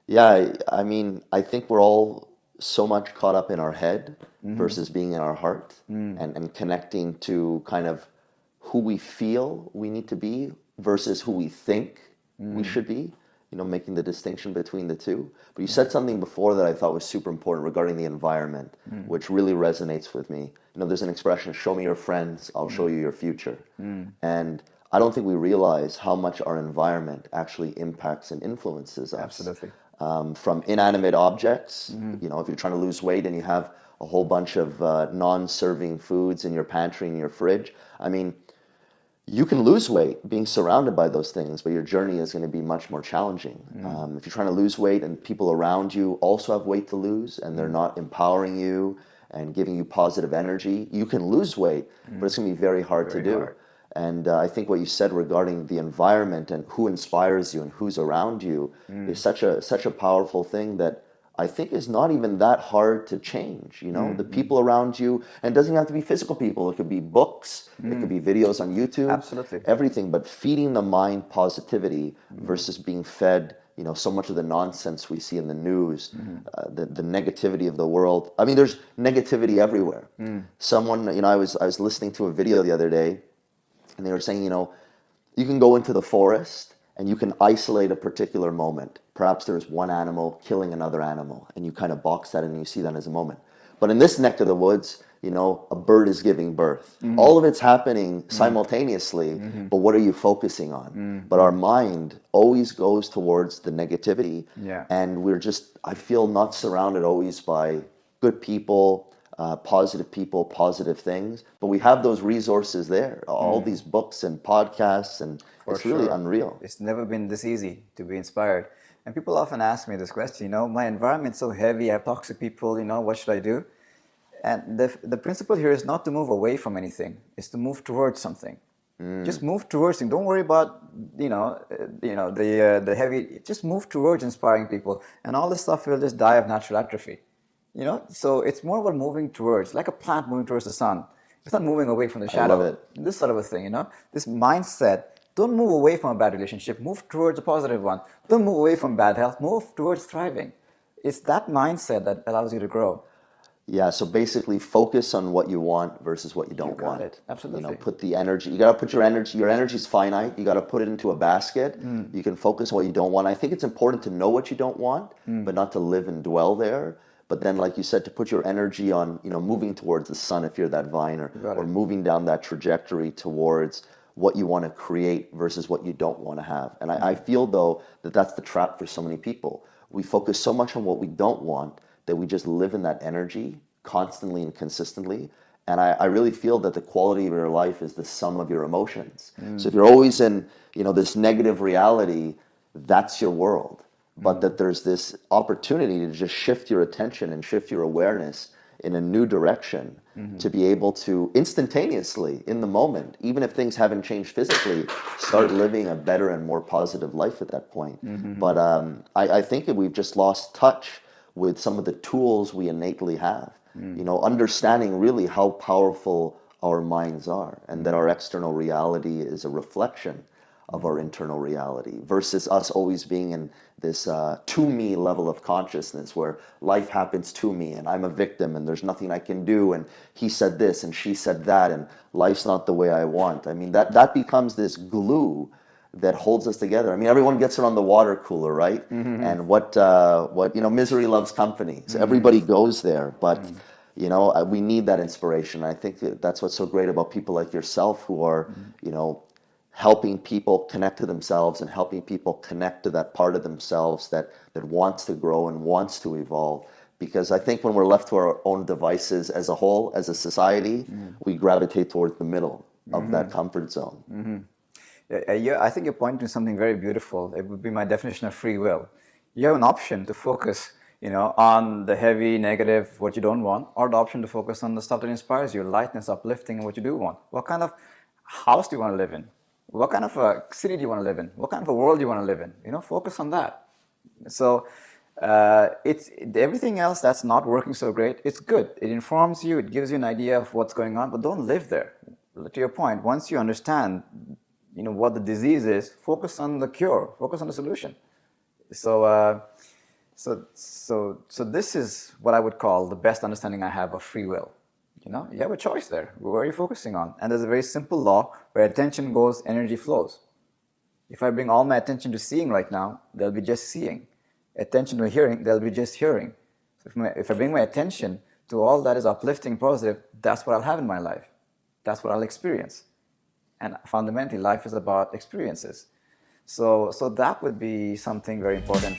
Yeah, I mean, I think we're all so much caught up in our head versus being in our heart and connecting to kind of who we feel we need to be versus who we think we should be, making the distinction between the two. But you said something before that I thought was super important regarding the environment, which really resonates with me. There's an expression, show me your friends, I'll show you your future. And I don't think we realize how much our environment actually impacts and influences us. Absolutely. From inanimate objects, if you're trying to lose weight and you have a whole bunch of non-serving foods in your pantry and your fridge, I mean, you can lose weight being surrounded by those things, but your journey is going to be much more challenging. If you're trying to lose weight and people around you also have weight to lose and they're not empowering you and giving you positive energy, you can lose weight, but it's going to be very hard to do. And I think what you said regarding the environment and who inspires you and who's around you is such a powerful thing that I think is not even that hard to change. The people around you, and it doesn't have to be physical people. It could be books, it could be videos on YouTube, Absolutely. everything. But feeding the mind positivity versus being fed, so much of the nonsense we see in the news, the negativity of the world. I mean, there's negativity everywhere. Someone, I was listening to a video the other day. And they were saying, you can go into the forest and you can isolate a particular moment. Perhaps there's one animal killing another animal, and you kind of box that in and you see that as a moment. But in this neck of the woods, a bird is giving birth. All of it's happening simultaneously, but what are you focusing on? But our mind always goes towards the negativity, and I feel not surrounded always by good people, positive things, but we have those resources there, all these books and podcasts, and it's really unreal. It's never been this easy to be inspired. And people often ask me this question, my environment's so heavy, I have toxic people, what should I do? And the principle here is not to move away from anything, it's to move towards something. Just move towards it. Don't worry about, the heavy, just move towards inspiring people, and all this stuff will just die of natural atrophy. So it's more about moving towards, like a plant moving towards the sun. It's not moving away from the shadow. I love it. This sort of a thing, This mindset, don't move away from a bad relationship, move towards a positive one. Don't move away from bad health, move towards thriving. It's that mindset that allows you to grow. Yeah, so basically focus on what you want versus what you don't want. It. Absolutely. Put the energy, you got to put your energy is finite, you got to put it into a basket. You can focus on what you don't want. I think it's important to know what you don't want, but not to live and dwell there. But then, like you said, to put your energy on, moving towards the sun if you're that vine, or moving down that trajectory towards what you want to create versus what you don't want to have. And I feel, though, that that's the trap for so many people. We focus so much on what we don't want that we just live in that energy constantly and consistently. And I really feel that the quality of your life is the sum of your emotions. So if you're always in, this negative reality, that's your world. But that there's this opportunity to just shift your attention and shift your awareness in a new direction, to be able to instantaneously, in the moment, even if things haven't changed physically, start living a better and more positive life at that point. But I think that we've just lost touch with some of the tools we innately have, understanding really how powerful our minds are, and that our external reality is a reflection of our internal reality, versus us always being in this to me level of consciousness where life happens to me and I'm a victim and there's nothing I can do, and he said this and she said that and life's not the way I want. I mean, that becomes this glue that holds us together. I mean, everyone gets around the water cooler, right? And what misery loves company. So everybody goes there, but we need that inspiration. I think that's what's so great about people like yourself who are, helping people connect to themselves and helping people connect to that part of themselves that wants to grow and wants to evolve. Because I think when we're left to our own devices as a whole, as a society, we gravitate towards the middle of that comfort zone. Yeah, I think you're pointing to something very beautiful. It would be my definition of free will. You have an option to focus, on the heavy, negative, what you don't want, or the option to focus on the stuff that inspires you, lightness, uplifting, and what you do want. What kind of house do you want to live in? What kind of a city do you want to live in? What kind of a world do you want to live in? Focus on that. So it's everything else that's not working so great, it's good. It informs you, it gives you an idea of what's going on, but don't live there. To your point, once you understand, what the disease is, focus on the cure, focus on the solution. So this is what I would call the best understanding I have of free will. You have a choice there. Where are you focusing on? And there's a very simple law: where attention goes, energy flows. If I bring all my attention to seeing right now, there'll be just seeing. Attention to hearing, there'll be just hearing. So if I bring my attention to all that is uplifting, positive, that's what I'll have in my life. That's what I'll experience. And fundamentally, life is about experiences. So that would be something very important.